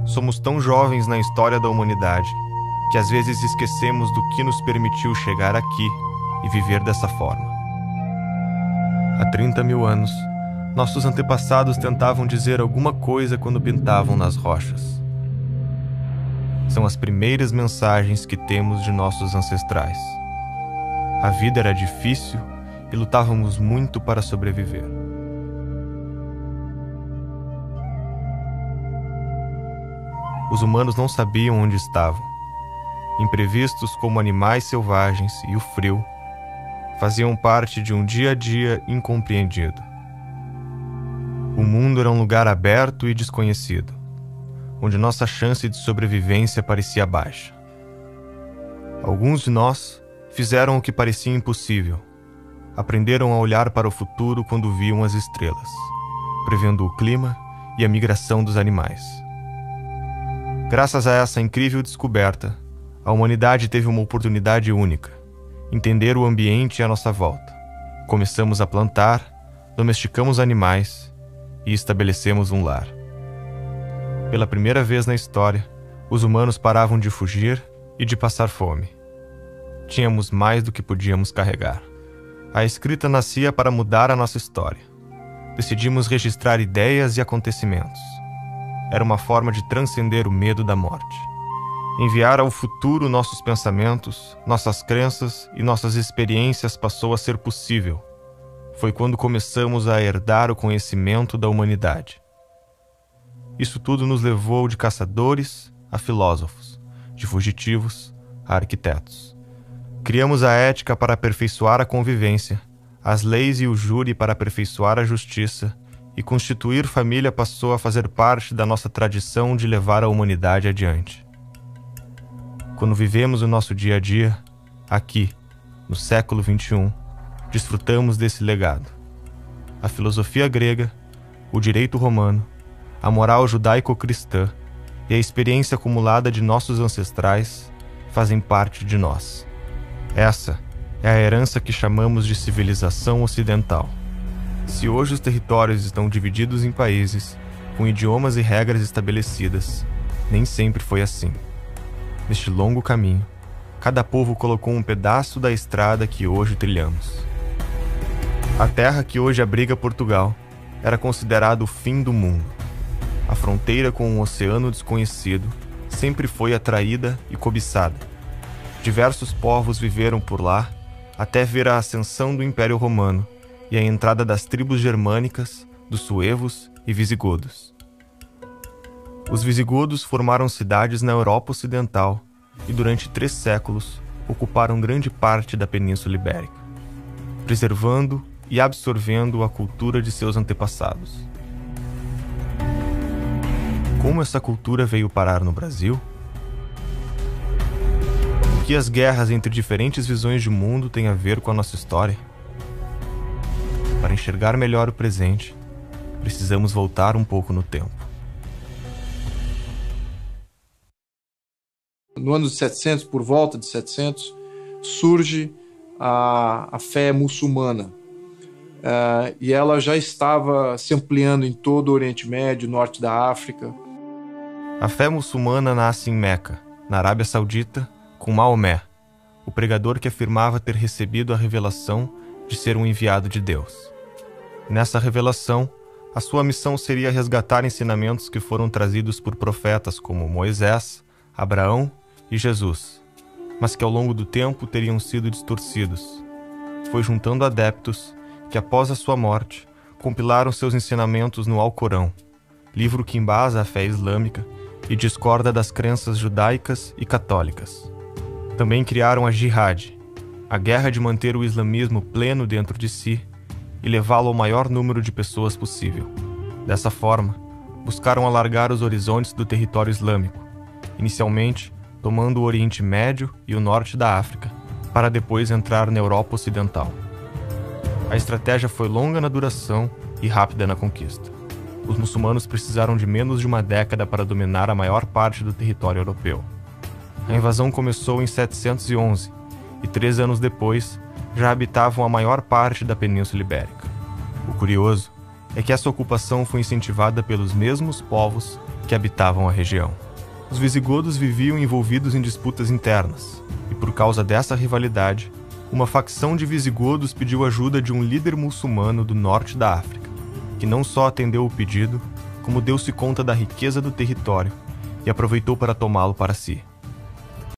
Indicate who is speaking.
Speaker 1: Somos tão jovens na história da humanidade que às vezes esquecemos do que nos permitiu chegar aqui e viver dessa forma. Há 30 mil anos, nossos antepassados tentavam dizer alguma coisa quando pintavam nas rochas. São as primeiras mensagens que temos de nossos ancestrais. A vida era difícil e lutávamos muito para sobreviver. Os humanos não sabiam onde estavam. Imprevistos como animais selvagens e o frio faziam parte de um dia a dia incompreendido. O mundo era um lugar aberto e desconhecido, onde nossa chance de sobrevivência parecia baixa. Alguns de nós fizeram o que parecia impossível. Aprenderam a olhar para o futuro quando viam as estrelas, prevendo o clima e a migração dos animais. Graças a essa incrível descoberta, a humanidade teve uma oportunidade única: entender o ambiente à nossa volta. Começamos a plantar, domesticamos animais e estabelecemos um lar. Pela primeira vez na história, os humanos paravam de fugir e de passar fome. Tínhamos mais do que podíamos carregar. A escrita nascia para mudar a nossa história. Decidimos registrar ideias e acontecimentos. Era uma forma de transcender o medo da morte. Enviar ao futuro nossos pensamentos, nossas crenças e nossas experiências passou a ser possível. Foi quando começamos a herdar o conhecimento da humanidade. Isso tudo nos levou de caçadores a filósofos, de fugitivos a arquitetos. Criamos a ética para aperfeiçoar a convivência, as leis e o júri para aperfeiçoar a justiça, e constituir família passou a fazer parte da nossa tradição de levar a humanidade adiante. Quando vivemos o nosso dia a dia, aqui, no século XXI, desfrutamos desse legado. A filosofia grega, o direito romano, a moral judaico-cristã e a experiência acumulada de nossos ancestrais fazem parte de nós. Essa é a herança que chamamos de civilização ocidental. Se hoje os territórios estão divididos em países, com idiomas e regras estabelecidas, nem sempre foi assim. Neste longo caminho, cada povo colocou um pedaço da estrada que hoje trilhamos. A terra que hoje abriga Portugal era considerada o fim do mundo. A fronteira com um oceano desconhecido sempre foi atraída e cobiçada. Diversos povos viveram por lá até ver a ascensão do Império Romano e a entrada das tribos germânicas, dos suevos e visigodos. Os visigodos formaram cidades na Europa Ocidental e durante 3 séculos ocuparam grande parte da Península Ibérica, preservando e absorvendo a cultura de seus antepassados. Como essa cultura veio parar no Brasil? O que as guerras entre diferentes visões de mundo têm a ver com a nossa história? Para enxergar melhor o presente, precisamos voltar um pouco no tempo.
Speaker 2: No ano de 700, por volta de 700, surge a fé muçulmana. E ela já estava se ampliando em todo o Oriente Médio, norte da África.
Speaker 1: A fé muçulmana nasce em Meca, na Arábia Saudita, com Maomé, o pregador que afirmava ter recebido a revelação de ser um enviado de Deus. Nessa revelação, a sua missão seria resgatar ensinamentos que foram trazidos por profetas como Moisés, Abraão e Jesus, mas que ao longo do tempo teriam sido distorcidos. Foi juntando adeptos que, após a sua morte, compilaram seus ensinamentos no Alcorão, livro que embasa a fé islâmica e discorda das crenças judaicas e católicas. Também criaram a Jihad, a guerra de manter o islamismo pleno dentro de si e levá-lo ao maior número de pessoas possível. Dessa forma, buscaram alargar os horizontes do território islâmico, inicialmente tomando o Oriente Médio e o norte da África, para depois entrar na Europa Ocidental. A estratégia foi longa na duração e rápida na conquista. Os muçulmanos precisaram de menos de uma década para dominar a maior parte do território europeu. A invasão começou em 711 e 3 anos depois já habitavam a maior parte da Península Ibérica. O curioso é que essa ocupação foi incentivada pelos mesmos povos que habitavam a região. Os visigodos viviam envolvidos em disputas internas, e por causa dessa rivalidade, uma facção de visigodos pediu ajuda de um líder muçulmano do norte da África, que não só atendeu o pedido, como deu-se conta da riqueza do território e aproveitou para tomá-lo para si.